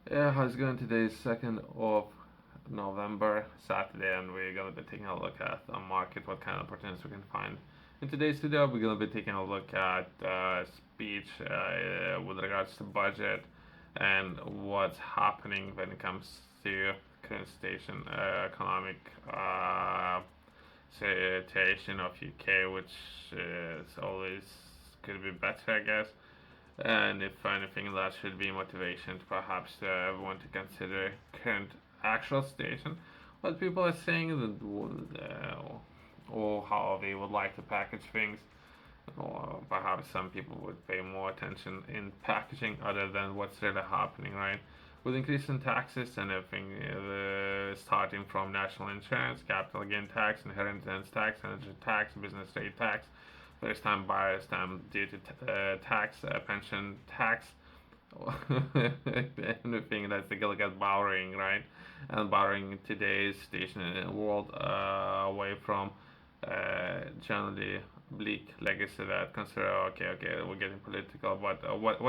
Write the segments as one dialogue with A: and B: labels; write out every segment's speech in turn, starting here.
A: Yeah, how's it going today? 2nd of November, Saturday, and we're gonna be taking a look at the market, what kind of opportunities we can find. In today's video, we're gonna be taking a look at speech with regards to budget and what's happening when it comes to current station economic situation of UK, which is always could be better, I guess. And if anything, that should be motivation to perhaps everyone to consider current actual situation, what people are saying, or how they would like to package things, or perhaps some people would pay more attention in packaging other than what's really happening, right? With increase in taxes and everything, starting from national insurance, capital gain tax, inheritance tax, energy tax, business rate tax, first time buyers stamp duty tax, pension tax, anything that's the look at borrowing, right? And borrowing today's station in the world away from generally bleak legacy that consider okay we're getting political, but what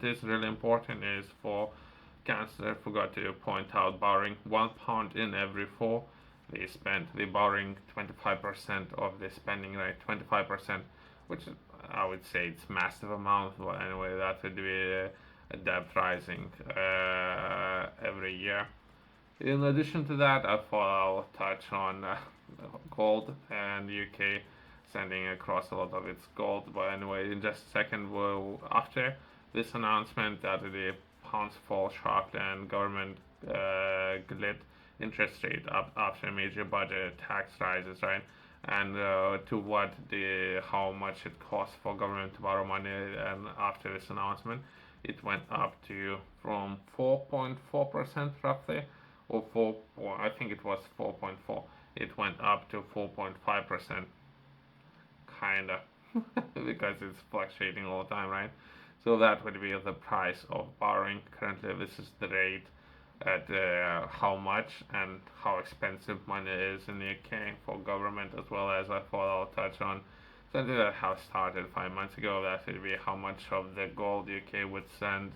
A: is really important is for Chancellor forgot to point out borrowing £1 in every four they borrowing 25% of the spending, right? 25%, which I would say it's massive amount. But anyway, that would be a debt rising every year. In addition to that, I thought I'll touch on gold and UK sending across a lot of its gold. But anyway, in just a second, after this announcement that the pounds fall sharply and government glit interest rate up after major budget tax rises, right? And to what the how much it costs for government to borrow money, and after this announcement, it went up to from 4.4% roughly, or I think it was 4.4. It went up to 4.5%, kinda, because it's fluctuating all the time, right? So that would be the price of borrowing. Currently, this is the rate at how much and how expensive money is in the UK for government, as well as I thought I'll touch on something that has started 5 months ago. That would be how much of the gold UK would send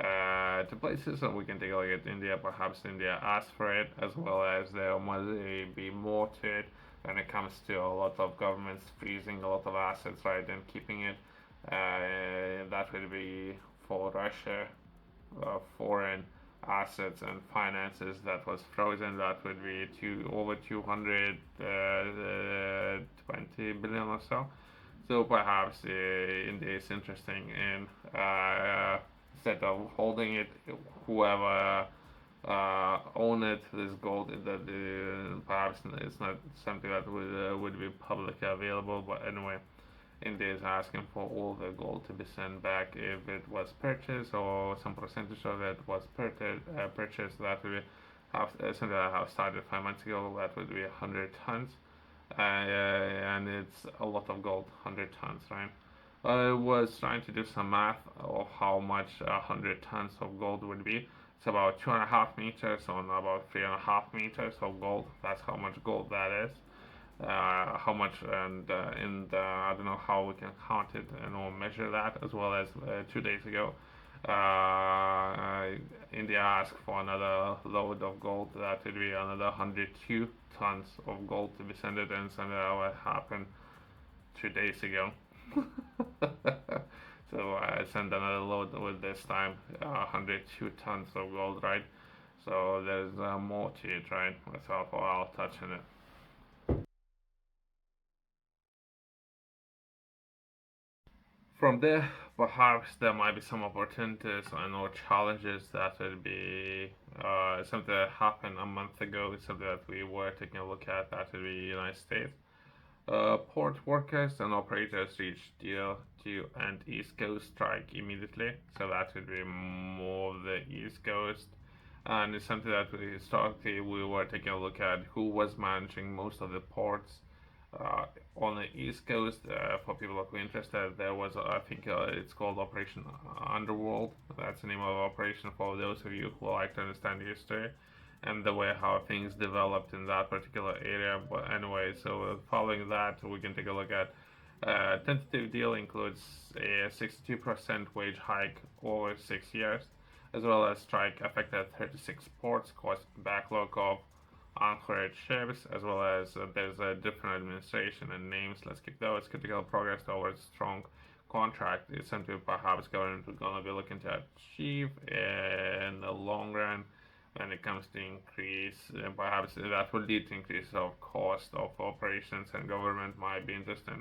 A: to places. So we can take a look at India. Perhaps India asks for it, as well as there might be more to it when it comes to a lot of governments freezing a lot of assets, right, and keeping it. That would be for Russia, foreign assets and finances that was frozen. That would be over 220 billion or so. So perhaps India is interesting in instead of holding it, whoever own it, this gold that perhaps it's not something that would be publicly available. But anyway, India is asking for all the gold to be sent back if it was purchased, or some percentage of it was purchased. That would be something that I have started 5 months ago. That would be 100 tons, and it's a lot of gold, 100 tons, right? I was trying to do some math of how much 100 tons of gold would be. It's about 2.5 meters on about 3.5 meters of gold. That's how much gold that is. How much, and in the, I don't know how we can count it and or measure that, as well as 2 days ago, India asked for another load of gold. That would be another 102 tons of gold to be sent, and something that happened 2 days ago. So I sent another load with this time 102 tons of gold, right? So there's more to it, right? So I'll touch on it. From there, perhaps there might be some opportunities and or challenges that would be something that happened a month ago, something that we were taking a look at, that would be United States. Port workers and operators reached deal to end East Coast strike immediately, so that would be more of the East Coast. And it's something that historically we were taking a look at who was managing most of the ports uh, on the East Coast. For people who are interested, there was I think it's called Operation Underworld. That's the name of the operation for those of you who like to understand history and the way how things developed in that particular area. But anyway, so following that, we can take a look at tentative deal includes a 62% wage hike over 6 years, as well as strike affected 36 ports, caused backlog of anchorage ships, as well as there's a different administration and names. Let's keep those. Critical progress towards strong contract is something perhaps government is going to be looking to achieve in the long run when it comes to increase. Perhaps that will lead to increase of cost of operations, and government might be interested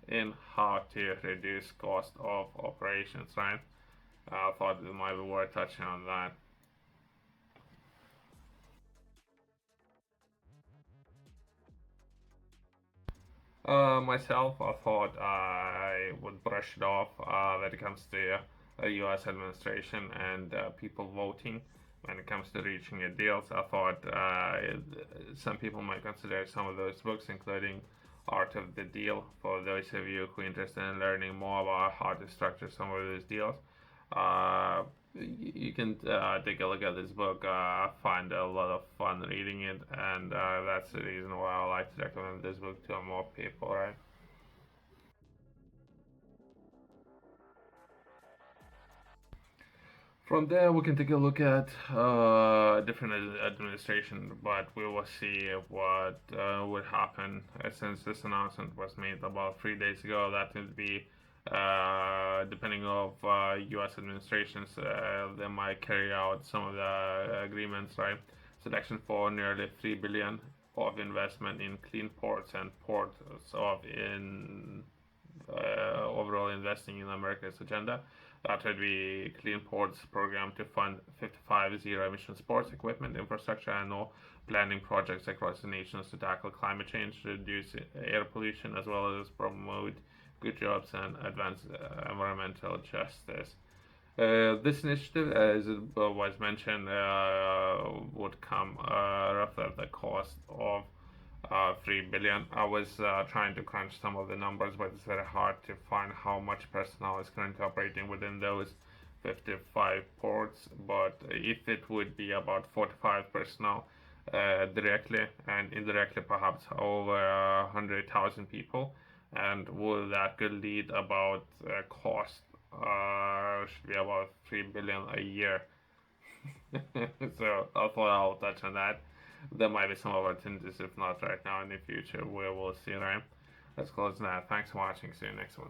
A: in how to reduce cost of operations, right? I thought it might be worth touching on that. Myself, I thought I would brush it off when it comes to U.S. administration and people voting. When it comes to reaching a deals, I thought some people might consider some of those books, including Art of the Deal, for those of you who are interested in learning more about how to structure some of those deals. Uh, you can take a look at this book. I find a lot of fun reading it, and that's the reason why I like to recommend this book to more people, right? From there, we can take a look at different administration, but we will see what would happen since this announcement was made about 3 days ago. That would be depending of U.S. administrations, they might carry out some of the agreements, right? Selection for nearly 3 billion of investment in clean ports and ports of in overall investing in America's agenda. That would be Clean Ports program to fund 55 zero-emission sports equipment, infrastructure, and all planning projects across the nations to tackle climate change, reduce air pollution, as well as promote good jobs and advance environmental justice. This initiative, as it was mentioned, would come roughly at the cost of 3 billion. I was trying to crunch some of the numbers, but it's very hard to find how much personnel is currently operating within those 55 ports. But if it would be about 45 personnel directly, and indirectly perhaps over 100,000 people, and would that could lead about cost should be about 3 billion a year. So I thought I'll touch on that. There might be some opportunities, if not right now, in the future, we will see, right? Let's close that. Thanks for watching. See you next one.